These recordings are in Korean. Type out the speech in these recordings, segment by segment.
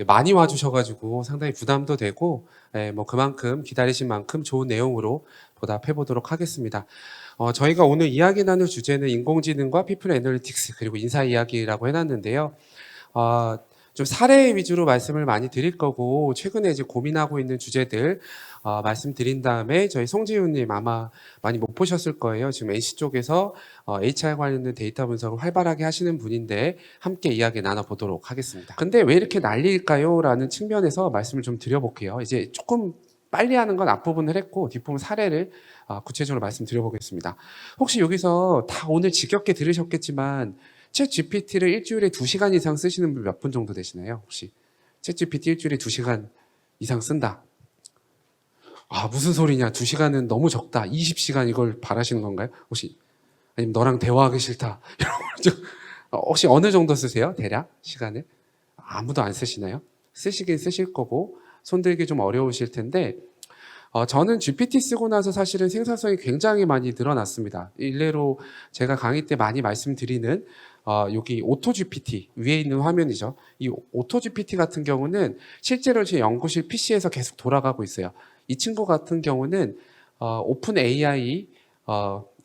많이 와주셔가지고 상당히 부담도 되고, 뭐 그만큼 기다리신 만큼 좋은 내용으로 보답해 보도록 하겠습니다. 저희가 오늘 이야기 나눌 주제는 인공지능과 피플 애널리틱스 그리고 인사 이야기라고 해놨는데요. 어, 좀 사례 위주로 말씀을 많이 드릴 거고, 최근에 이제 고민하고 있는 주제들 말씀드린 다음에 저희 송지훈님 아마 많이 못 보셨을 거예요. 지금 NC 쪽에서 HR 관련된 데이터 분석을 활발하게 하시는 분인데 함께 이야기 나눠보도록 하겠습니다. 근데 왜 이렇게 난리일까요? 라는 측면에서 말씀을 좀 드려볼게요. 이제 조금 빨리 하는 건 앞부분을 했고 뒷부분 사례를 구체적으로 말씀드려보겠습니다. 혹시 여기서 다 오늘 지겹게 들으셨겠지만 챗 GPT를 일주일에 2시간 이상 쓰시는 분 몇 분 정도 되시나요? 혹시 챗 GPT 일주일에 2시간 이상 쓴다. 무슨 소리냐? 2시간은 너무 적다. 20시간 이걸 바라시는 건가요? 혹시 아니면 너랑 대화하기 싫다. 이런 걸 혹시 어느 정도 쓰세요? 대략 시간을? 아무도 안 쓰시나요? 쓰시긴 쓰실 거고 손들기 좀 어려우실 텐데 저는 GPT 쓰고 나서 사실은 생산성이 굉장히 많이 늘어났습니다. 일례로 제가 강의 때 많이 말씀드리는 여기 오토 GPT 위에 있는 화면이죠. 이 오토 GPT 같은 경우는 실제로 제 연구실 PC에서 계속 돌아가고 있어요. 이 친구 같은 경우는 오픈 AI의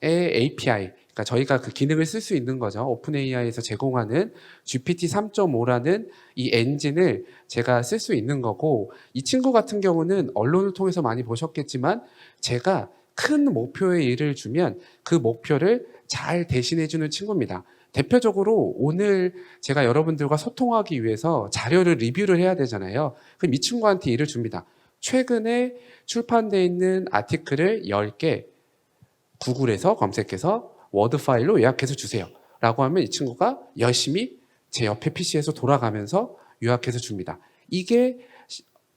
API, 그러니까 저희가 그 기능을 쓸 수 있는 거죠. 오픈 AI에서 제공하는 GPT 3.5라는 이 엔진을 제가 쓸 수 있는 거고, 이 친구 같은 경우는 언론을 통해서 많이 보셨겠지만 제가 큰 목표의 일을 주면 그 목표를 잘 대신해주는 친구입니다. 대표적으로 오늘 제가 여러분들과 소통하기 위해서 자료를 리뷰를 해야 되잖아요. 그럼 이 친구한테 일을 줍니다. 최근에 출판되어 있는 아티클을 10개 구글에서 검색해서 워드 파일로 요약해서 주세요. 라고 하면 이 친구가 열심히 제 옆에 PC에서 돌아가면서 요약해서 줍니다. 이게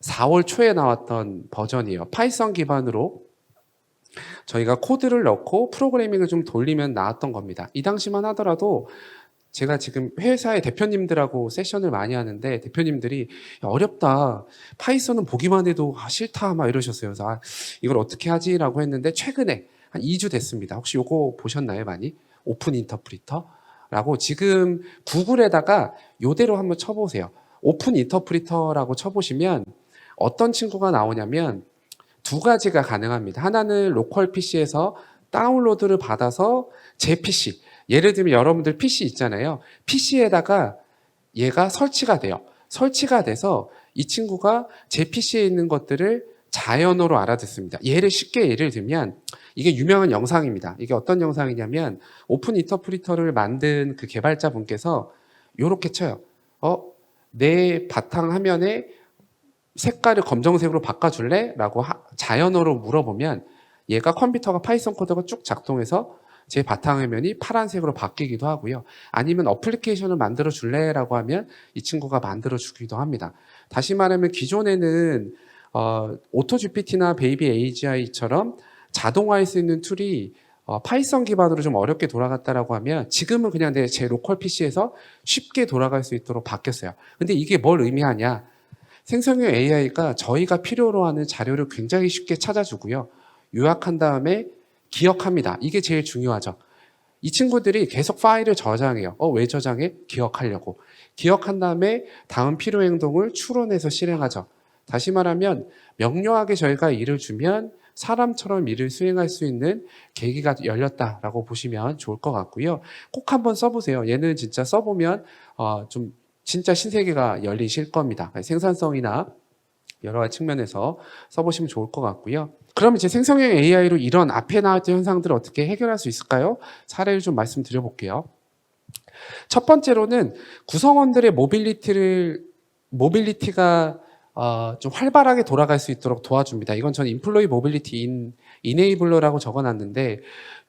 4월 초에 나왔던 버전이에요. 파이썬 기반으로 저희가 코드를 넣고 프로그래밍을 좀 돌리면 나왔던 겁니다. 이 당시만 하더라도 제가 지금 회사의 대표님들하고 세션을 많이 하는데 대표님들이 어렵다. 파이썬은 보기만 해도 싫다 막 이러셨어요. 그래서 이걸 어떻게 하지라고 했는데 최근에 한 2주 됐습니다. 혹시 요거 보셨나요, 많이? 오픈 인터프리터라고 지금 구글에다가 요대로 한번 쳐보세요. 오픈 인터프리터라고 쳐보시면 어떤 친구가 나오냐면 두 가지가 가능합니다. 하나는 로컬 PC에서 다운로드를 받아서 제 PC, 예를 들면 여러분들 PC 있잖아요. PC에다가 얘가 설치가 돼요. 설치가 돼서 이 친구가 제 PC에 있는 것들을 자연어로 알아듣습니다. 예를 들면 이게 유명한 영상입니다. 이게 어떤 영상이냐면 오픈 인터프리터를 만든 그 개발자분께서 이렇게 쳐요. 내 바탕 화면에 색깔을 검정색으로 바꿔줄래? 라고 자연어로 물어보면 얘가 컴퓨터가 파이썬 코드가 쭉 작동해서 제 바탕화면이 파란색으로 바뀌기도 하고요. 아니면 어플리케이션을 만들어 줄래? 라고 하면 이 친구가 만들어 주기도 합니다. 다시 말하면 기존에는 오토 GPT나 베이비 AGI처럼 자동화할 수 있는 툴이 파이썬 기반으로 좀 어렵게 돌아갔다라고 하면 지금은 그냥 제 로컬 PC에서 쉽게 돌아갈 수 있도록 바뀌었어요. 근데 이게 뭘 의미하냐? 생성형 AI가 저희가 필요로 하는 자료를 굉장히 쉽게 찾아주고요. 요약한 다음에 기억합니다. 이게 제일 중요하죠. 이 친구들이 계속 파일을 저장해요. 왜 저장해? 기억하려고. 기억한 다음에 다음 필요 행동을 추론해서 실행하죠. 다시 말하면 명료하게 저희가 일을 주면 사람처럼 일을 수행할 수 있는 계기가 열렸다라고 보시면 좋을 것 같고요. 꼭 한번 써보세요. 얘는 진짜 써보면 좀 진짜 신세계가 열리실 겁니다. 생산성이나 여러 가지 측면에서 써보시면 좋을 것 같고요. 그럼 이제 생성형 AI로 이런 앞에 나왔던 현상들을 어떻게 해결할 수 있을까요? 사례를 좀 말씀드려볼게요. 첫 번째로는 구성원들의 모빌리티가 좀 활발하게 돌아갈 수 있도록 도와줍니다. 이건 전 인플로이 모빌리티 이네이블러라고 적어놨는데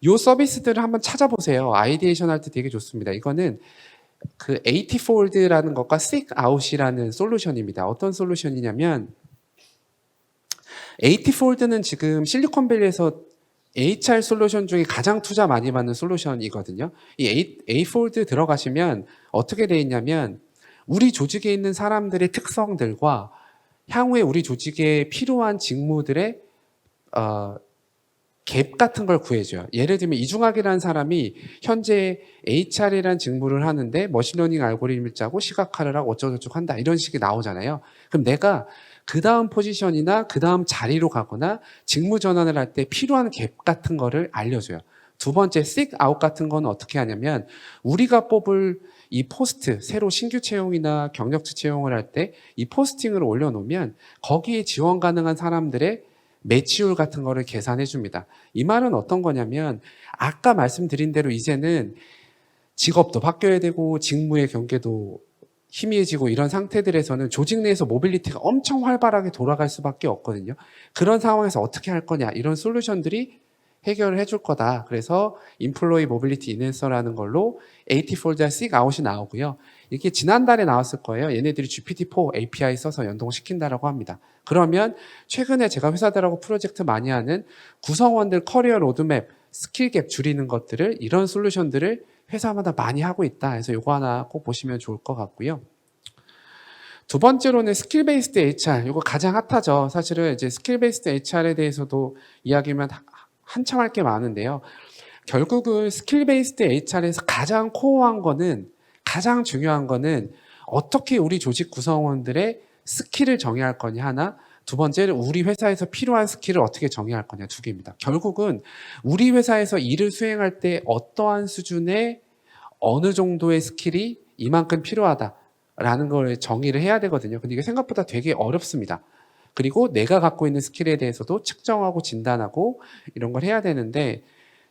이 서비스들을 한번 찾아보세요. 아이디에이션 할 때 되게 좋습니다. 이거는 그 AT폴드라는 것과 SeekOut이라는 솔루션입니다. 어떤 솔루션이냐면 AT폴드는 지금 실리콘밸리에서 HR 솔루션 중에 가장 투자 많이 받는 솔루션이거든요. 이 A폴드 들어가시면 어떻게 되어 있냐면 우리 조직에 있는 사람들의 특성들과 향후에 우리 조직에 필요한 직무들의 갭 같은 걸 구해줘요. 예를 들면 이중학이라는 사람이 현재 HR이라는 직무를 하는데 머신러닝 알고리즘을 짜고 시각화를 하고 어쩌고저쩌고 한다. 이런 식이 나오잖아요. 그럼 내가 그 다음 포지션이나 그 다음 자리로 가거나 직무 전환을 할 때 필요한 갭 같은 거를 알려줘요. 두 번째, seek out 같은 건 어떻게 하냐면 우리가 뽑을 이 포스트, 새로 신규 채용이나 경력치 채용을 할 때 이 포스팅을 올려놓으면 거기에 지원 가능한 사람들의 매치율 같은 거를 계산해 줍니다. 이 말은 어떤 거냐면 아까 말씀드린 대로 이제는 직업도 바뀌어야 되고 직무의 경계도 희미해지고 이런 상태들에서는 조직 내에서 모빌리티가 엄청 활발하게 돌아갈 수밖에 없거든요. 그런 상황에서 어떻게 할 거냐 이런 솔루션들이 해결을 해줄 거다. 그래서 Employee Mobility Enhancer라는 걸로 AT4자 Seek Out이 나오고요. 이게 지난달에 나왔을 거예요. 얘네들이 GPT-4 API 써서 연동시킨다라고 합니다. 그러면 최근에 제가 회사들하고 프로젝트 많이 하는 구성원들 커리어 로드맵, 스킬갭 줄이는 것들을 이런 솔루션들을 회사마다 많이 하고 있다. 그래서 이거 하나 꼭 보시면 좋을 것 같고요. 두 번째로는 스킬 베이스드 HR. 이거 가장 핫하죠. 사실은 이제 스킬 베이스드 HR에 대해서도 이야기면 한참 할 게 많은데요. 결국은 스킬 베이스드 HR에서 가장 코어한 거는 가장 중요한 거는 어떻게 우리 조직 구성원들의 스킬을 정의할 거냐 하나, 두 번째는 우리 회사에서 필요한 스킬을 어떻게 정의할 거냐 두 개입니다. 결국은 우리 회사에서 일을 수행할 때 어떠한 수준의 어느 정도의 스킬이 이만큼 필요하다라는 걸 정의를 해야 되거든요. 근데 이게 생각보다 되게 어렵습니다. 그리고 내가 갖고 있는 스킬에 대해서도 측정하고 진단하고 이런 걸 해야 되는데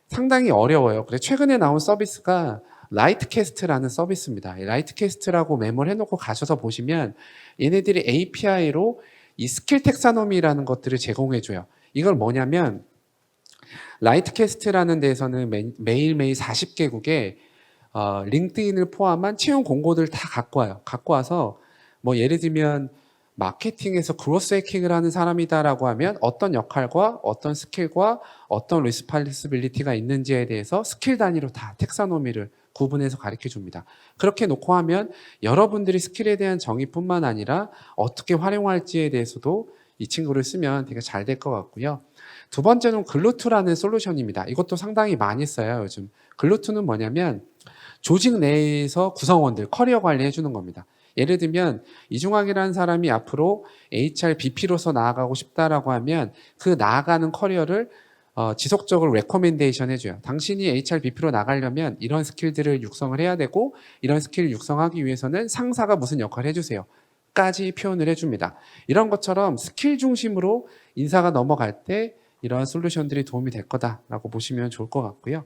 상당히 어려워요. 그래서 최근에 나온 서비스가 라이트캐스트라는 서비스입니다. 라이트캐스트라고 메모를 해놓고 가셔서 보시면 얘네들이 API로 이 스킬 텍사노미라는 것들을 제공해줘요. 이걸 뭐냐면 라이트캐스트라는 데에서는 매일매일 40개국에 링크드인을 포함한 채용 공고들 다 갖고 와요. 갖고 와서 뭐 예를 들면 마케팅에서 그로스 해킹을 하는 사람이다라고 하면 어떤 역할과 어떤 스킬과 어떤 리스팔리스빌리티가 있는지에 대해서 스킬 단위로 다 텍사노미를 구분해서 가르쳐 줍니다. 그렇게 놓고 하면 여러분들이 스킬에 대한 정의뿐만 아니라 어떻게 활용할지에 대해서도 이 친구를 쓰면 되게 잘 될 것 같고요. 두 번째는 글루트라는 솔루션입니다. 이것도 상당히 많이 써요, 요즘. 글루트는 뭐냐면 조직 내에서 구성원들 커리어 관리해 주는 겁니다. 예를 들면 이중학이라는 사람이 앞으로 HR BP로서 나아가고 싶다라고 하면 그 나아가는 커리어를 지속적으로 레코멘데이션 해줘요. 당신이 HR BP로 나가려면 이런 스킬들을 육성을 해야 되고 이런 스킬을 육성하기 위해서는 상사가 무슨 역할을 해주세요. 까지 표현을 해줍니다. 이런 것처럼 스킬 중심으로 인사가 넘어갈 때 이런 솔루션들이 도움이 될 거다라고 보시면 좋을 것 같고요.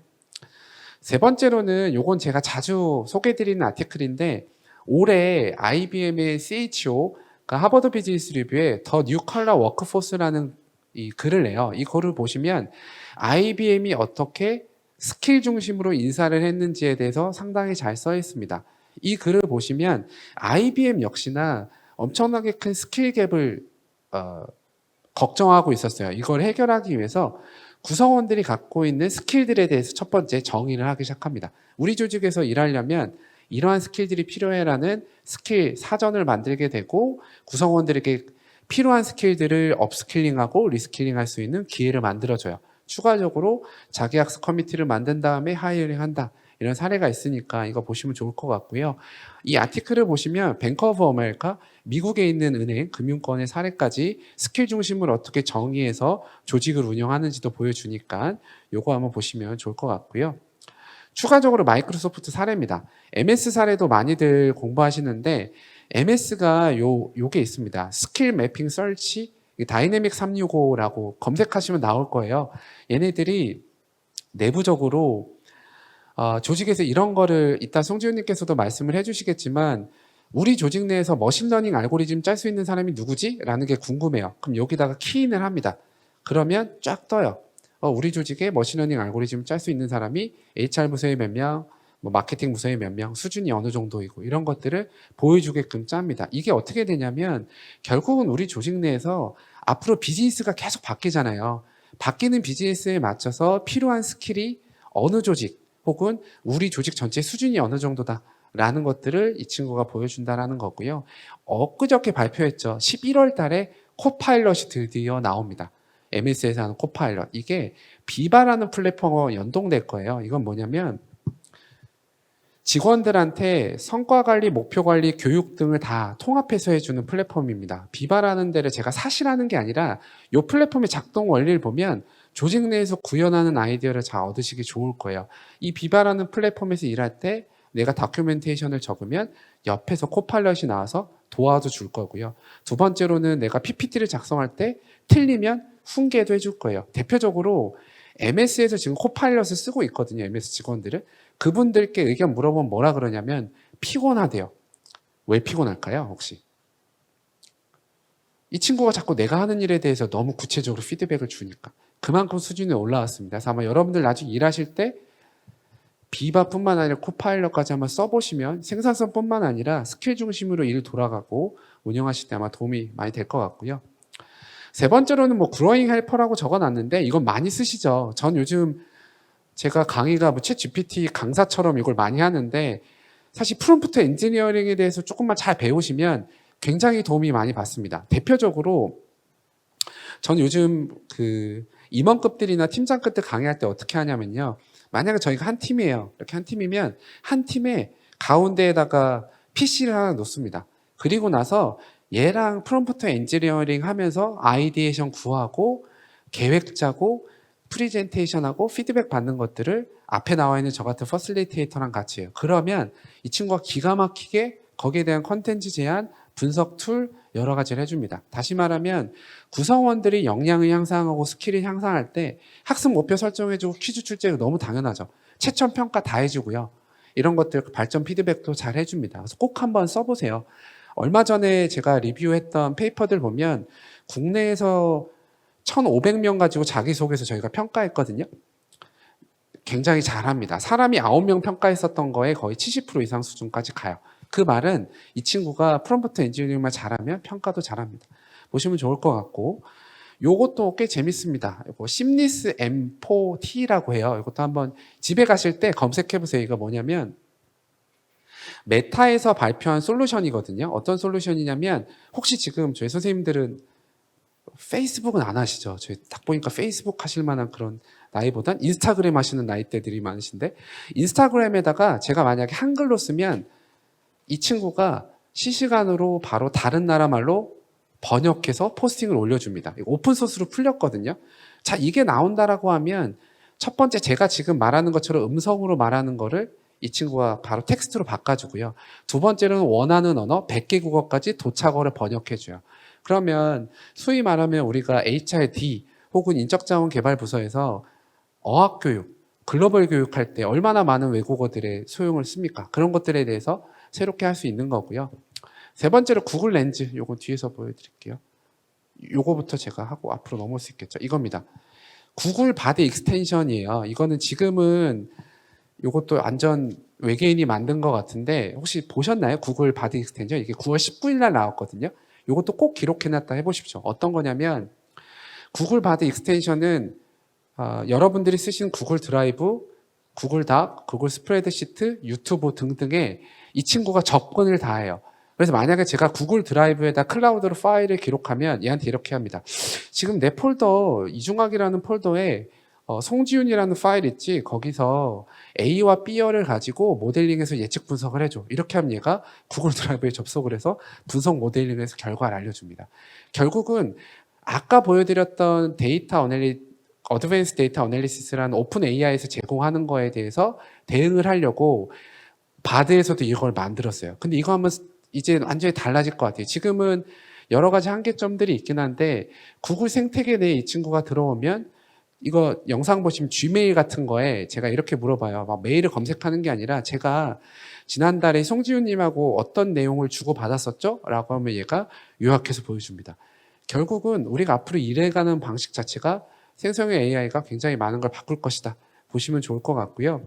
세 번째로는 요건 제가 자주 소개해드리는 아티클인데 올해 IBM의 CHO가 하버드 비즈니스 리뷰에 더 뉴 컬러 워크포스라는 이 글을 내요. 이 글을 보시면 IBM이 어떻게 스킬 중심으로 인사를 했는지에 대해서 상당히 잘 써 있습니다. 이 글을 보시면 IBM 역시나 엄청나게 큰 스킬 갭을 걱정하고 있었어요. 이걸 해결하기 위해서 구성원들이 갖고 있는 스킬들에 대해서 첫 번째 정의를 하기 시작합니다. 우리 조직에서 일하려면 이러한 스킬들이 필요해라는 스킬 사전을 만들게 되고 구성원들에게 필요한 스킬들을 업스킬링하고 리스킬링할 수 있는 기회를 만들어줘요. 추가적으로 자기학습 커뮤니티를 만든 다음에 하이어링한다. 이런 사례가 있으니까 이거 보시면 좋을 것 같고요. 이 아티클을 보시면 뱅크 오브 아메리카, 미국에 있는 은행, 금융권의 사례까지 스킬 중심을 어떻게 정의해서 조직을 운영하는지도 보여주니까 요거 한번 보시면 좋을 것 같고요. 추가적으로 마이크로소프트 사례입니다. MS 사례도 많이들 공부하시는데 MS가 요게 있습니다. 스킬 매핑 서치 다이내믹 365라고 검색하시면 나올 거예요. 얘네들이 내부적으로 조직에서 이런 거를 이따 송지훈님께서도 말씀을 해주시겠지만 우리 조직 내에서 머신러닝 알고리즘 짤 수 있는 사람이 누구지? 라는 게 궁금해요. 그럼 여기다가 키인을 합니다. 그러면 쫙 떠요. 우리 조직에 머신러닝 알고리즘 짤 수 있는 사람이 HR 부서에 몇 명, 뭐 마케팅 부서에 몇 명, 수준이 어느 정도이고 이런 것들을 보여주게끔 짭니다. 이게 어떻게 되냐면 결국은 우리 조직 내에서 앞으로 비즈니스가 계속 바뀌잖아요. 바뀌는 비즈니스에 맞춰서 필요한 스킬이 어느 조직 혹은 우리 조직 전체 수준이 어느 정도다 라는 것들을 이 친구가 보여준다라는 거고요. 엊그저께 발표했죠. 11월 달에 코파일럿이 드디어 나옵니다. MS에서 하는 코파일럿. 이게 비바라는 플랫폼과 연동될 거예요. 이건 뭐냐면 직원들한테 성과 관리, 목표 관리, 교육 등을 다 통합해서 해주는 플랫폼입니다. 비바라는 데를 제가 사실하는 게 아니라 이 플랫폼의 작동 원리를 보면 조직 내에서 구현하는 아이디어를 잘 얻으시기 좋을 거예요. 이 비바라는 플랫폼에서 일할 때 내가 다큐멘테이션을 적으면 옆에서 코파일럿이 나와서 도와도 줄 거고요. 두 번째로는 내가 PPT를 작성할 때 틀리면 훈계도 해줄 거예요. 대표적으로 MS에서 지금 코파일럿을 쓰고 있거든요. MS 직원들은. 그분들께 의견 물어보면 뭐라 그러냐면 피곤하대요. 왜 피곤할까요? 혹시? 이 친구가 자꾸 내가 하는 일에 대해서 너무 구체적으로 피드백을 주니까 그만큼 수준이 올라왔습니다. 그래서 아마 여러분들 나중에 일하실 때 비바뿐만 아니라 코파일럿까지 한번 써보시면 생산성뿐만 아니라 스킬 중심으로 일 돌아가고 운영하실 때 아마 도움이 많이 될 것 같고요. 세 번째로는 뭐 그로잉 헬퍼라고 적어놨는데 이건 많이 쓰시죠. 전 요즘 제가 강의가 뭐 챗 GPT 강사처럼 이걸 많이 하는데 사실 프롬프트 엔지니어링에 대해서 조금만 잘 배우시면 굉장히 도움이 많이 받습니다. 대표적으로 전 요즘 그 임원급들이나 팀장급들 강의할 때 어떻게 하냐면요. 만약에 저희가 한 팀이에요. 이렇게 한 팀이면 한 팀에 가운데에다가 PC를 하나 놓습니다. 그리고 나서 얘랑 프롬프트 엔지니어링 하면서 아이디에이션 구하고 계획 짜고 프리젠테이션하고 피드백 받는 것들을 앞에 나와 있는 저 같은 퍼실리테이터랑 같이 해요. 그러면 이 친구가 기가 막히게 거기에 대한 컨텐츠 제안, 분석 툴 여러 가지를 해줍니다. 다시 말하면 구성원들이 역량을 향상하고 스킬을 향상할 때 학습 목표 설정해주고 퀴즈 출제가 너무 당연하죠. 채점 평가 다 해주고요. 이런 것들 발전 피드백도 잘 해줍니다. 그래서 꼭 한번 써보세요. 얼마 전에 제가 리뷰했던 페이퍼들 보면 국내에서 1,500명 가지고 자기소개서 저희가 평가했거든요. 굉장히 잘합니다. 사람이 9명 평가했었던 거에 거의 70% 이상 수준까지 가요. 그 말은 이 친구가 프롬프트 엔지니어링만 잘하면 평가도 잘합니다. 보시면 좋을 것 같고 요것도 꽤 재밌습니다. 이거 심리스 M4T라고 해요. 이것도 한번 집에 가실 때 검색해보세요. 이거 뭐냐면 메타에서 발표한 솔루션이거든요. 어떤 솔루션이냐면 혹시 지금 저희 선생님들은 페이스북은 안 하시죠? 저희 딱 보니까 페이스북 하실 만한 그런 나이보단 인스타그램 하시는 나이대들이 많으신데 인스타그램에다가 제가 만약에 한글로 쓰면 이 친구가 실시간으로 바로 다른 나라 말로 번역해서 포스팅을 올려줍니다. 오픈소스로 풀렸거든요. 자, 이게 나온다라고 하면 첫 번째 제가 지금 말하는 것처럼 음성으로 말하는 거를 이 친구가 바로 텍스트로 바꿔주고요. 두 번째로는 원하는 언어 100개 국어까지 도착어를 번역해줘요. 그러면 소위 말하면 우리가 HRD 혹은 인적자원개발부서에서 어학교육, 글로벌 교육할 때 얼마나 많은 외국어들의 소용을 씁니까? 그런 것들에 대해서 새롭게 할 수 있는 거고요. 세 번째로 구글 렌즈, 요거 뒤에서 보여드릴게요. 요거부터 제가 하고 앞으로 넘어올 수 있겠죠. 이겁니다. 구글 바드 익스텐션이에요. 이거는 지금은 요것도 완전 외계인이 만든 것 같은데 혹시 보셨나요? 구글 바드 익스텐션 이게 9월 19일 날 나왔거든요. 요것도 꼭 기록해놨다 해보십시오. 어떤 거냐면 구글 바드 익스텐션은 여러분들이 쓰시는 구글 드라이브, 구글 닥, 구글 스프레드시트, 유튜브 등등에 이 친구가 접근을 다 해요. 그래서 만약에 제가 구글 드라이브에다 클라우드로 파일을 기록하면 얘한테 이렇게 합니다. 지금 내 폴더, 이중학이라는 폴더에 송지훈이라는 파일 있지? 거기서 A와 B열을 가지고 모델링해서 예측 분석을 해줘. 이렇게 하면 얘가 구글 드라이브에 접속을 해서 분석 모델링해서 결과를 알려줍니다. 결국은 아까 보여드렸던 어드밴스 데이터 어널리시스라는 오픈 AI에서 제공하는 거에 대해서 대응을 하려고 바드에서도 이걸 만들었어요. 근데 이거 하면 이제 완전히 달라질 것 같아요. 지금은 여러 가지 한계점들이 있긴 한데 구글 생태계 내에 이 친구가 들어오면 이거 영상 보시면 Gmail 같은 거에 제가 이렇게 물어봐요. 막 메일을 검색하는 게 아니라 제가 지난달에 송지훈님하고 어떤 내용을 주고받았었죠? 라고 하면 얘가 요약해서 보여줍니다. 결국은 우리가 앞으로 일해가는 방식 자체가 생성형 AI가 굉장히 많은 걸 바꿀 것이다. 보시면 좋을 것 같고요.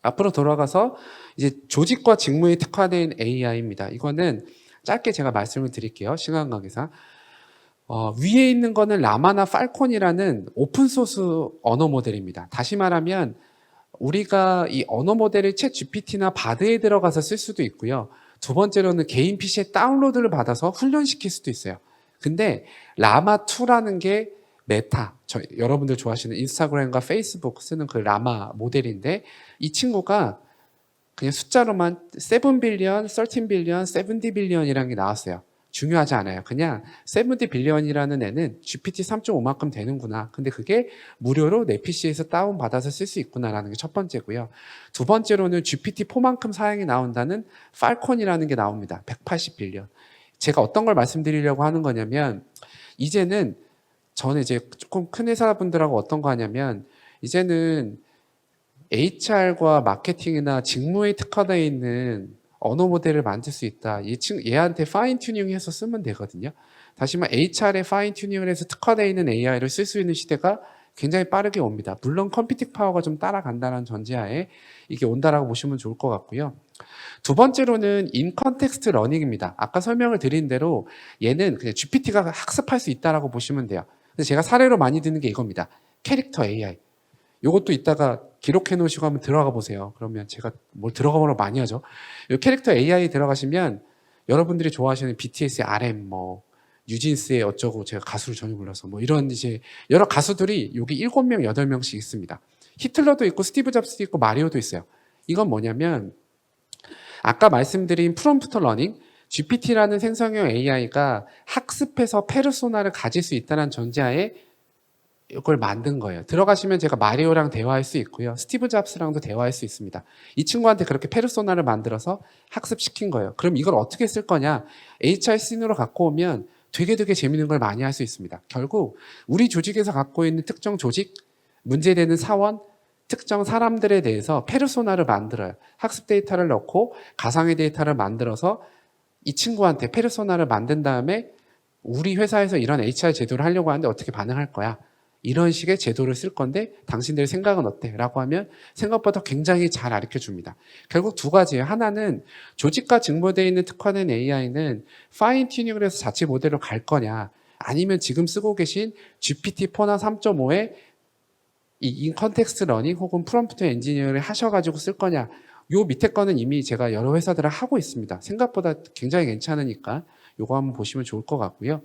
앞으로 돌아가서 이제 조직과 직무에 특화된 AI입니다. 이거는 짧게 제가 말씀을 드릴게요. 시간 관계상. 위에 있는 거는 라마나 팔콘이라는 오픈소스 언어 모델입니다. 다시 말하면 우리가 이 언어 모델을 챗 GPT나 바드에 들어가서 쓸 수도 있고요. 두 번째로는 개인 PC에 다운로드를 받아서 훈련시킬 수도 있어요. 근데 라마2라는 게 메타, 여러분들 좋아하시는 인스타그램과 페이스북 쓰는 그 라마 모델인데 이 친구가 그냥 숫자로만 7 빌리언, 13 빌리언, 70 빌리언이라는 게 나왔어요. 중요하지 않아요. 그냥 70 빌리언이라는 애는 GPT 3.5만큼 되는구나. 근데 그게 무료로 내 PC에서 다운받아서 쓸 수 있구나라는 게 첫 번째고요. 두 번째로는 GPT 4만큼 사양이 나온다는 팔콘이라는 게 나옵니다. 180 빌리언. 제가 어떤 걸 말씀드리려고 하는 거냐면 이제는 저는 이제 조금 큰 회사분들하고 어떤 거 하냐면 이제는 HR과 마케팅이나 직무에 특화되어 있는 언어 모델을 만들 수 있다. 얘한테 파인 튜닝해서 쓰면 되거든요. 다시 말해 HR에 파인 튜닝을 해서 특화되어 있는 AI를 쓸 수 있는 시대가 굉장히 빠르게 옵니다. 물론 컴퓨팅 파워가 좀 따라간다는 전제하에 이게 온다라고 보시면 좋을 것 같고요. 두 번째로는 인 컨텍스트 러닝입니다. 아까 설명을 드린 대로 얘는 그냥 GPT가 학습할 수 있다라고 보시면 돼요. 근데 제가 사례로 많이 드는 게 이겁니다. 캐릭터 AI. 요것도 이따가 기록해 놓으시고 한번 들어가 보세요. 그러면 제가 뭘 들어가 보면 많이 하죠. 요 캐릭터 AI 들어가시면 여러분들이 좋아하시는 BTS의 RM, 뭐 뉴진스의 어쩌고, 제가 가수를 전혀 몰라서 뭐 이런 이제 여러 가수들이 여기 7명, 8명씩 있습니다. 히틀러도 있고 스티브 잡스도 있고 마리오도 있어요. 이건 뭐냐면 아까 말씀드린 프롬프트 러닝, GPT라는 생성형 AI가 학습해서 페르소나를 가질 수 있다는 전제하에 이걸 만든 거예요. 들어가시면 제가 마리오랑 대화할 수 있고요. 스티브 잡스랑도 대화할 수 있습니다. 이 친구한테 그렇게 페르소나를 만들어서 학습시킨 거예요. 그럼 이걸 어떻게 쓸 거냐? HR 씬으로 갖고 오면 되게 재밌는 걸 많이 할 수 있습니다. 결국 우리 조직에서 갖고 있는 특정 조직, 문제되는 사원, 특정 사람들에 대해서 페르소나를 만들어요. 학습 데이터를 넣고 가상의 데이터를 만들어서 이 친구한테 페르소나를 만든 다음에 우리 회사에서 이런 HR 제도를 하려고 하는데 어떻게 반응할 거야? 이런 식의 제도를 쓸 건데 당신들 생각은 어때? 라고 하면 생각보다 굉장히 잘 가르쳐 줍니다. 결국 두 가지예요. 하나는 조직과 직무대에 있는 특화된 AI는 파인 튜닝을 해서 자체 모델로 갈 거냐, 아니면 지금 쓰고 계신 GPT-4나 3.5에 이 인컨텍스트 러닝 혹은 프롬프트 엔지니어를 하셔가지고 쓸 거냐. 요 밑에 거는 이미 제가 여러 회사들을 하고 있습니다. 생각보다 굉장히 괜찮으니까 요거 한번 보시면 좋을 것 같고요.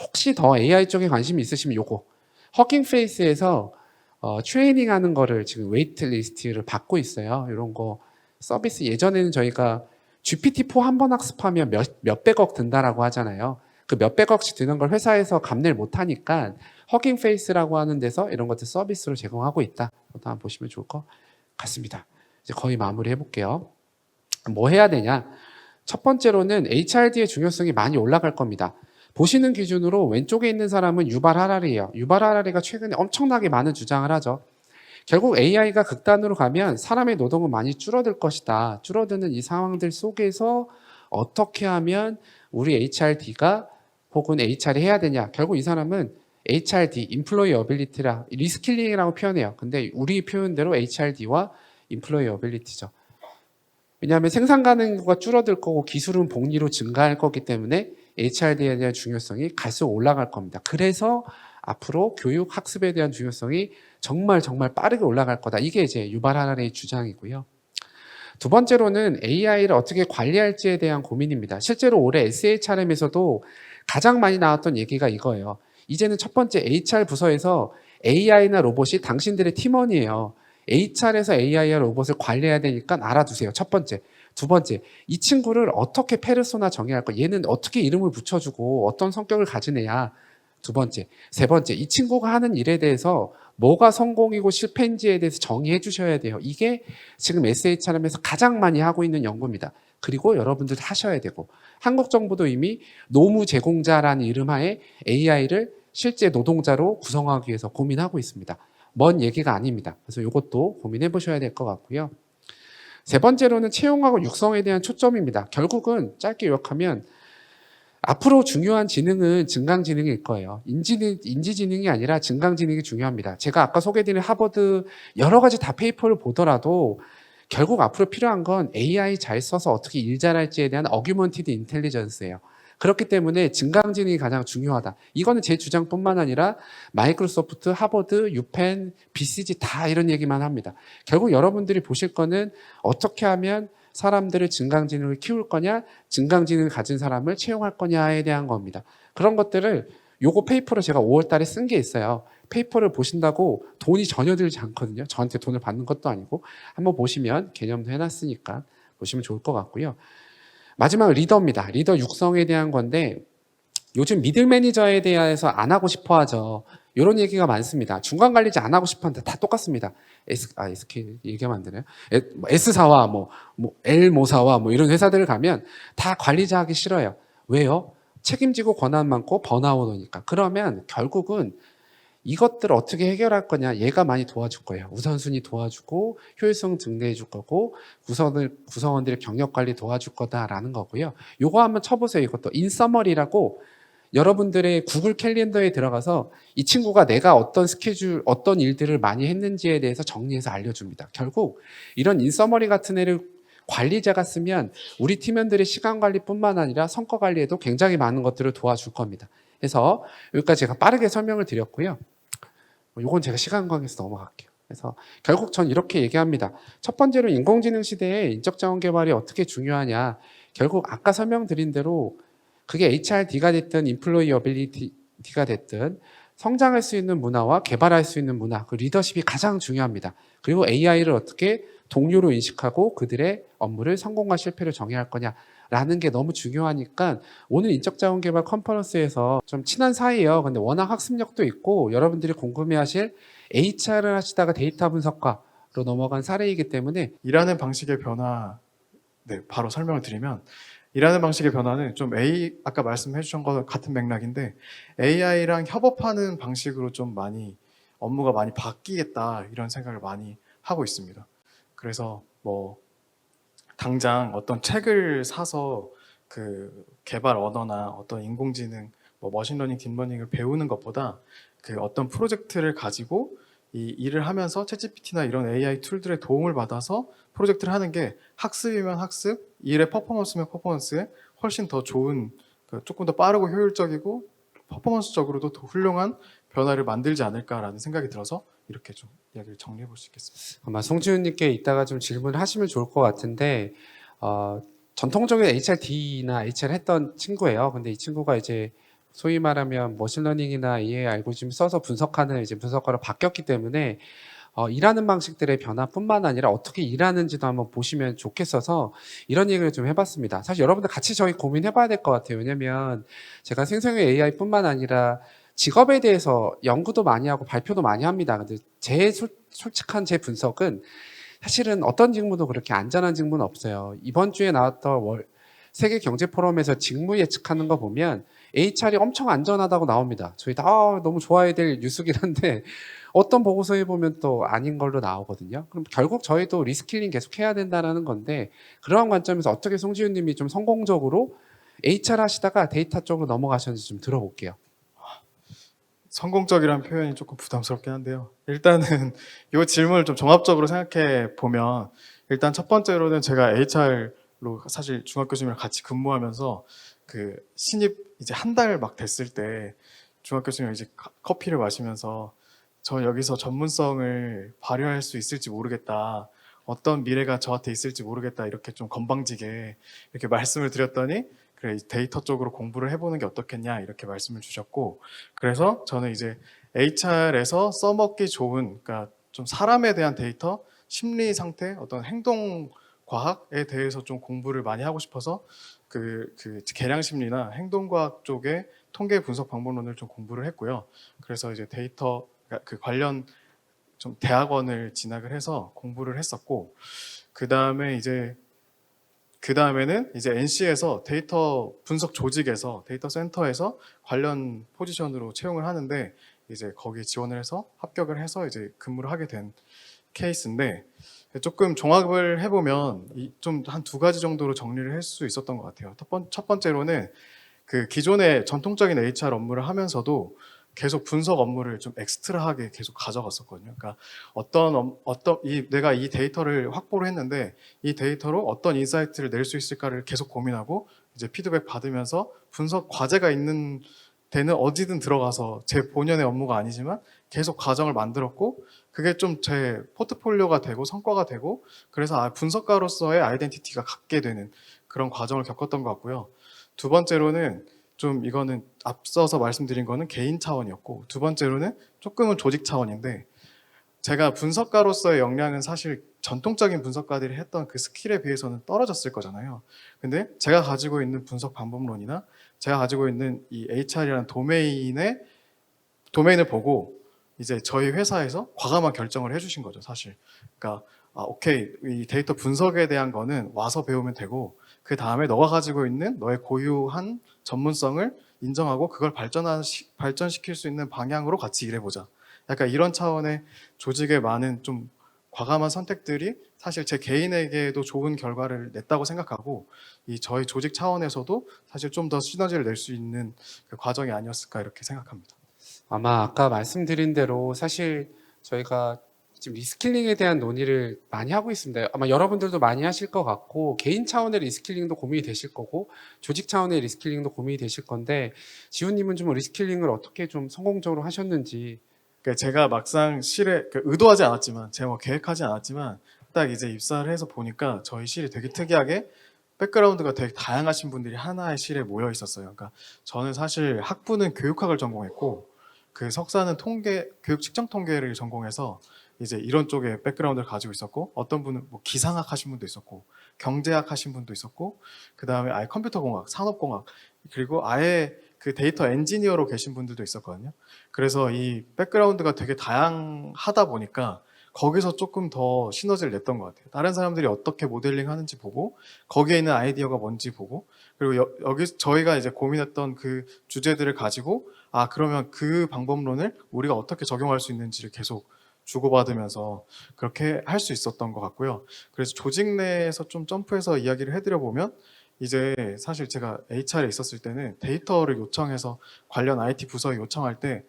혹시 더 AI 쪽에 관심이 있으시면 요거 허킹 페이스에서 트레이닝 하는 거를 지금 웨이트 리스트를 받고 있어요. 이런 거 서비스, 예전에는 저희가 GPT-4 한 번 학습하면 몇백억 든다라고 하잖아요. 그 몇백억씩 드는 걸 회사에서 감내를 못하니까 허킹 페이스라고 하는 데서 이런 것들 서비스로 제공하고 있다. 그것도 한번 보시면 좋을 것 같습니다. 이제 거의 마무리 해볼게요. 뭐 해야 되냐? 첫 번째로는 HRD의 중요성이 많이 올라갈 겁니다. 보시는 기준으로 왼쪽에 있는 사람은 유발 하라리예요. 유발 하라리가 최근에 엄청나게 많은 주장을 하죠. 결국 AI가 극단으로 가면 사람의 노동은 많이 줄어들 것이다. 줄어드는 이 상황들 속에서 어떻게 하면 우리 HRD가 혹은 HR이 해야 되냐. 결국 이 사람은 HRD, Employee Ability라 리스킬링이라고 표현해요. 근데 우리 표현대로 HRD와 Employee Ability죠. 왜냐하면 생산 가능도가 줄어들 거고 기술은 복리로 증가할 거기 때문에 HRD에 대한 중요성이 갈수록 올라갈 겁니다. 그래서 앞으로 교육 학습에 대한 중요성이 정말 빠르게 올라갈 거다. 이게 이제 유발 하라리의 주장이고요. 두 번째로는 AI를 어떻게 관리할지에 대한 고민입니다. 실제로 올해 SHRM에서도 가장 많이 나왔던 얘기가 이거예요. 이제는 첫 번째 HR 부서에서 AI나 로봇이 당신들의 팀원이에요. HR에서 AI와 로봇을 관리해야 되니까 알아두세요. 첫 번째. 두 번째, 이 친구를 어떻게 페르소나 정의할 거, 얘는 어떻게 이름을 붙여주고 어떤 성격을 가진 애야. 두 번째. 세 번째, 이 친구가 하는 일에 대해서 뭐가 성공이고 실패인지에 대해서 정의해 주셔야 돼요. 이게 지금 SHRM에서 가장 많이 하고 있는 연구입니다. 그리고 여러분들 하셔야 되고, 한국 정부도 이미 노무 제공자라는 이름 하에 AI를 실제 노동자로 구성하기 위해서 고민하고 있습니다. 먼 얘기가 아닙니다. 그래서 이것도 고민해 보셔야 될 것 같고요. 세 번째로는 채용하고 육성에 대한 초점입니다. 결국은 짧게 요약하면 앞으로 중요한 지능은 증강지능일 거예요. 인지지능이 아니라 증강지능이 중요합니다. 제가 아까 소개드린 하버드 여러 가지 다 페이퍼를 보더라도 결국 앞으로 필요한 건 AI 잘 써서 어떻게 일 잘할지에 대한 어규먼티드 인텔리전스예요. 그렇기 때문에 증강지능이 가장 중요하다. 이거는 제 주장뿐만 아니라 마이크로소프트, 하버드, 유펜, BCG 다 이런 얘기만 합니다. 결국 여러분들이 보실 거는 어떻게 하면 사람들을 증강지능을 키울 거냐, 증강지능을 가진 사람을 채용할 거냐에 대한 겁니다. 그런 것들을 요거 페이퍼를 제가 5월 달에 쓴 게 있어요. 페이퍼를 보신다고 돈이 전혀 들지 않거든요. 저한테 돈을 받는 것도 아니고 한번 보시면 개념도 해놨으니까 보시면 좋을 것 같고요. 마지막 리더입니다. 리더 육성에 대한 건데 요즘 미들 매니저에 대해서 안 하고 싶어 하죠. 이런 얘기가 많습니다. 중간 관리자 안 하고 싶어 하는데 다 똑같습니다. SK 얘기하면 안 되나요? S사와 L모사와 이런 회사들을 가면 다 관리자 하기 싫어요. 왜요? 책임지고 권한 많고 번아웃 오니까. 그러면 결국은 이것들을 어떻게 해결할 거냐, 얘가 많이 도와줄 거예요. 우선순위 도와주고 효율성 증대해 줄 거고 구성원들의 경력 관리 도와줄 거다라는 거고요. 요거 한번 쳐보세요. 이것도 인서머리라고 여러분들의 구글 캘린더에 들어가서 이 친구가 내가 어떤 스케줄, 어떤 일들을 많이 했는지에 대해서 정리해서 알려줍니다. 결국 이런 인서머리 같은 애를 관리자가 쓰면 우리 팀원들의 시간 관리뿐만 아니라 성과 관리에도 굉장히 많은 것들을 도와줄 겁니다. 그래서 여기까지 제가 빠르게 설명을 드렸고요. 이건 제가 시간 관계에서 넘어갈게요. 그래서 결국 전 이렇게 얘기합니다. 첫 번째로 인공지능 시대에 인적자원 개발이 어떻게 중요하냐. 결국 아까 설명드린 대로 그게 HRD가 됐든 인플로이 어빌리티가 됐든 성장할 수 있는 문화와 개발할 수 있는 문화, 그 리더십이 가장 중요합니다. 그리고 AI를 어떻게 동료로 인식하고 그들의 업무를 성공과 실패를 정의할 거냐라는 게 너무 중요하니까 오늘 인적자원개발 컨퍼런스에서 좀 친한 사이예요. 근데 워낙 학습력도 있고 여러분들이 궁금해하실 HR을 하시다가 데이터 분석과로 넘어간 사례이기 때문에 일하는 방식의 변화, 네, 바로 설명을 드리면 일하는 방식의 변화는 좀 아까 말씀해 주신 것 같은 맥락인데 AI랑 협업하는 방식으로 좀 많이 업무가 많이 바뀌겠다 이런 생각을 많이 하고 있습니다. 그래서 뭐 당장 어떤 책을 사서 그 개발 언어나 어떤 인공지능, 머신러닝, 딥러닝을 배우는 것보다 그 어떤 프로젝트를 가지고 이 일을 하면서 챗GPT나 이런 AI 툴들의 도움을 받아서 프로젝트를 하는 게 학습이면 학습, 일의 퍼포먼스면 퍼포먼스에 훨씬 더 좋은, 조금 더 빠르고 효율적이고 퍼포먼스적으로도 더 훌륭한 변화를 만들지 않을까라는 생각이 들어서 이렇게 좀 이야기를 정리해 볼 수 있겠습니다. 아마 송지훈님께 이따가 좀 질문을 하시면 좋을 것 같은데 전통적인 HRD나 HR 했던 친구예요. 근데 이 친구가 이제 소위 말하면 머신러닝이나 AI 알고리즘 써서 분석하는 이제 분석가로 바뀌었기 때문에 일하는 방식들의 변화뿐만 아니라 어떻게 일하는지도 한번 보시면 좋겠어서 이런 얘기를 좀 해봤습니다. 사실 여러분들 같이 저희 고민해봐야 될 것 같아요. 왜냐면 제가 생성형 AI뿐만 아니라 직업에 대해서 연구도 많이 하고 발표도 많이 합니다. 근데 제 솔직한 제 분석은 사실은 어떤 직무도 그렇게 안전한 직무는 없어요. 이번 주에 나왔던 세계 경제 포럼에서 직무 예측하는 거 보면 HR이 엄청 안전하다고 나옵니다. 저희 다 너무 좋아해야 될 뉴스긴 한데 어떤 보고서에 보면 또 아닌 걸로 나오거든요. 그럼 결국 저희도 리스킬링 계속 해야 된다는 건데 그러한 관점에서 어떻게 송지훈 님이 좀 성공적으로 HR 하시다가 데이터 쪽으로 넘어가셨는지 좀 들어볼게요. 성공적이라는 표현이 조금 부담스럽긴 한데요. 일단은 이 질문을 좀 종합적으로 생각해 보면 일단 첫 번째로는 제가 HR로 사실 중학교생이랑 같이 근무하면서 그 신입 이제 한 달 막 됐을 때 중학교생이랑 이제 커피를 마시면서 저 여기서 전문성을 발휘할 수 있을지 모르겠다. 어떤 미래가 저한테 있을지 모르겠다. 이렇게 좀 건방지게 이렇게 말씀을 드렸더니 그래, 데이터 쪽으로 공부를 해보는 게 어떻겠냐 이렇게 말씀을 주셨고 그래서 저는 이제 HR에서 써먹기 좋은 그러니까 좀 사람에 대한 데이터, 심리 상태, 어떤 행동 과학에 대해서 좀 공부를 많이 하고 싶어서 그 계량 심리나 행동과학 쪽에 통계 분석 방법론을 좀 공부를 했고요. 그래서 이제 데이터 그 관련 좀 대학원을 진학을 해서 공부를 했었고 그 다음에는 이제 NC에서 데이터 분석 조직에서 데이터 센터에서 관련 포지션으로 채용을 하는데 이제 거기에 지원을 해서 합격을 해서 이제 근무를 하게 된 케이스인데 조금 종합을 해보면 좀 한 두 가지 정도로 정리를 할 수 있었던 것 같아요. 첫 번째로는 그 기존의 전통적인 HR 업무를 하면서도 계속 분석 업무를 좀 엑스트라하게 계속 가져갔었거든요. 그러니까 내가 이 데이터를 확보를 했는데 이 데이터로 어떤 인사이트를 낼 수 있을까를 계속 고민하고 이제 피드백 받으면서 분석 과제가 있는 데는 어디든 들어가서 제 본연의 업무가 아니지만 계속 과정을 만들었고 그게 좀 제 포트폴리오가 되고 성과가 되고 그래서 분석가로서의 아이덴티티가 갖게 되는 그런 과정을 겪었던 것 같고요. 두 번째로는 좀 이거는 앞서서 말씀드린 거는 개인 차원이었고, 두 번째로는 조금은 조직 차원인데, 제가 분석가로서의 역량은 사실 전통적인 분석가들이 했던 그 스킬에 비해서는 떨어졌을 거잖아요. 근데 제가 가지고 있는 분석 방법론이나 제가 가지고 있는 이 HR이라는 도메인을 보고 이제 저희 회사에서 과감한 결정을 해주신 거죠, 사실. 그러니까 오케이, 이 데이터 분석에 대한 거는 와서 배우면 되고, 그 다음에 너가 가지고 있는 너의 고유한 전문성을 인정하고 그걸 발전시킬 수 있는 방향으로 같이 일해보자. 약간 이런 차원의 조직의 많은 좀 과감한 선택들이 사실 제 개인에게도 좋은 결과를 냈다고 생각하고, 이 저희 조직 차원에서도 사실 좀 더 시너지를 낼 수 있는 그 과정이 아니었을까 이렇게 생각합니다. 아마 아까 말씀드린 대로 사실 저희가 지금 리스킬링에 대한 논의를 많이 하고 있습니다. 아마 여러분들도 많이 하실 것 같고 개인 차원의 리스킬링도 고민이 되실 거고 조직 차원의 리스킬링도 고민이 되실 건데 지훈님은 좀 리스킬링을 어떻게 좀 성공적으로 하셨는지. 그러니까 제가 막상 실에 의도하지 않았지만, 제가 뭐 계획하지 않았지만 딱 이제 입사를 해서 보니까 저희 실이 되게 특이하게 백그라운드가 되게 다양하신 분들이 하나의 실에 모여 있었어요. 그러니까 저는 사실 학부는 교육학을 전공했고 그 석사는 교육 측정 통계를 전공해서 이제 이런 쪽에 백그라운드를 가지고 있었고, 어떤 분은 뭐 기상학 하신 분도 있었고 경제학 하신 분도 있었고, 그 다음에 아예 컴퓨터공학, 산업공학, 그리고 아예 그 데이터 엔지니어로 계신 분들도 있었거든요. 그래서 이 백그라운드가 되게 다양하다 보니까 거기서 조금 더 시너지를 냈던 것 같아요. 다른 사람들이 어떻게 모델링 하는지 보고, 거기에 있는 아이디어가 뭔지 보고, 그리고 여기 저희가 이제 고민했던 그 주제들을 가지고 그러면 그 방법론을 우리가 어떻게 적용할 수 있는지를 계속 주고받으면서 그렇게 할 수 있었던 것 같고요. 그래서 조직 내에서 좀 점프해서 이야기를 해드려 보면, 이제 사실 제가 HR에 있었을 때는 데이터를 요청해서 관련 IT 부서에 요청할 때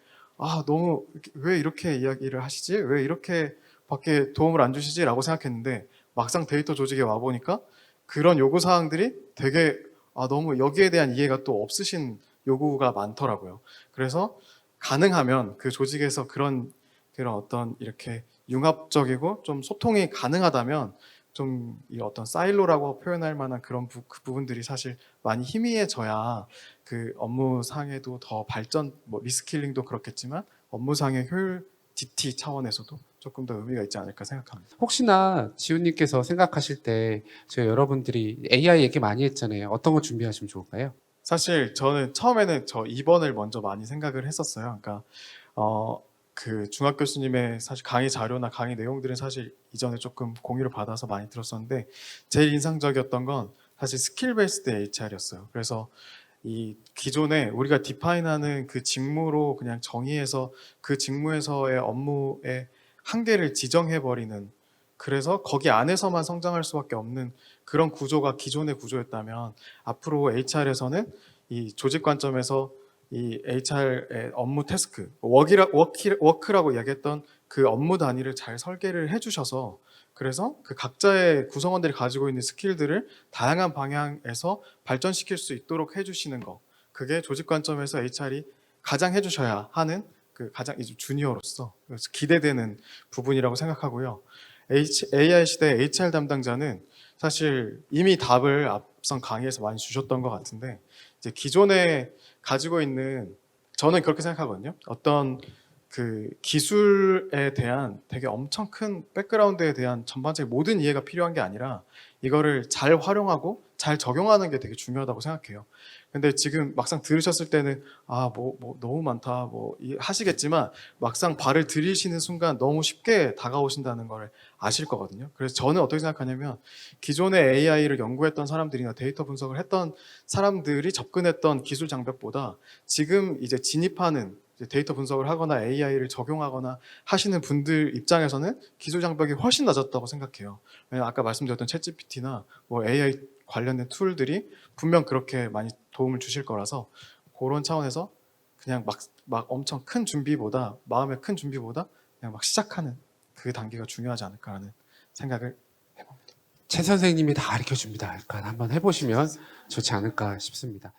너무 왜 이렇게 이야기를 하시지? 왜 이렇게 밖에 도움을 안 주시지? 라고 생각했는데, 막상 데이터 조직에 와 보니까 그런 요구 사항들이 되게 너무 여기에 대한 이해가 또 없으신 요구가 많더라고요. 그래서 가능하면 그 조직에서 그런 어떤 이렇게 융합적이고 좀 소통이 가능하다면 좀 이 어떤 사일로라고 표현할 만한 그런 그 부분들이 사실 많이 희미해져야 그 업무상에도 더 발전, 뭐 리스킬링도 그렇겠지만 업무상의 효율 DT 차원에서도 조금 더 의미가 있지 않을까 생각합니다. 혹시나 지훈님께서 생각하실 때 저희 여러분들이 AI 얘기 많이 했잖아요. 어떤 거 준비하시면 좋을까요? 사실 저는 처음에는 저 2번을 먼저 많이 생각을 했었어요. 그러니까 그 중학 교수님의 사실 강의 자료나 강의 내용들은 사실 이전에 조금 공유를 받아서 많이 들었었는데, 제일 인상적이었던 건 사실 스킬 베이스드 HR이었어요. 그래서 이 기존에 우리가 디파인하는 그 직무로 그냥 정의해서 그 직무에서의 업무의 한계를 지정해버리는, 그래서 거기 안에서만 성장할 수밖에 없는 그런 구조가 기존의 구조였다면, 앞으로 HR에서는 이 조직 관점에서 이 HR의 업무 태스크, 워크라고 이야기했던 그 업무 단위를 잘 설계를 해주셔서, 그래서 그 각자의 구성원들이 가지고 있는 스킬들을 다양한 방향에서 발전시킬 수 있도록 해주시는 거, 그게 조직 관점에서 HR이 가장 해주셔야 하는 그 가장 이제 주니어로서 그래서 기대되는 부분이라고 생각하고요. AI 시대 HR 담당자는 사실 이미 답을 앞선 강의에서 많이 주셨던 것 같은데, 이제 기존에 가지고 있는, 저는 그렇게 생각하거든요. 어떤 그 기술에 대한 되게 엄청 큰 백그라운드에 대한 전반적인 모든 이해가 필요한 게 아니라 이거를 잘 활용하고 잘 적용하는 게 되게 중요하다고 생각해요. 근데 지금 막상 들으셨을 때는 뭐 너무 많다 뭐 하시겠지만, 막상 발을 들이시는 순간 너무 쉽게 다가오신다는 걸 아실 거거든요. 그래서 저는 어떻게 생각하냐면, 기존의 AI를 연구했던 사람들이나 데이터 분석을 했던 사람들이 접근했던 기술 장벽보다 지금 이제 진입하는, 이제 데이터 분석을 하거나 AI를 적용하거나 하시는 분들 입장에서는 기술 장벽이 훨씬 낮았다고 생각해요. 왜냐면 아까 말씀드렸던 챗GPT나 뭐 AI 관련된 툴들이 분명 그렇게 많이 도움을 주실 거라서, 그런 차원에서 그냥 막 엄청 큰 준비보다, 마음의 큰 준비보다 그냥 막 시작하는 그 단계가 중요하지 않을까라는 생각을 해봅니다. 최 선생님이 다 가르쳐 줍니다. 그러니까 한번 해보시면 좋지 않을까 싶습니다.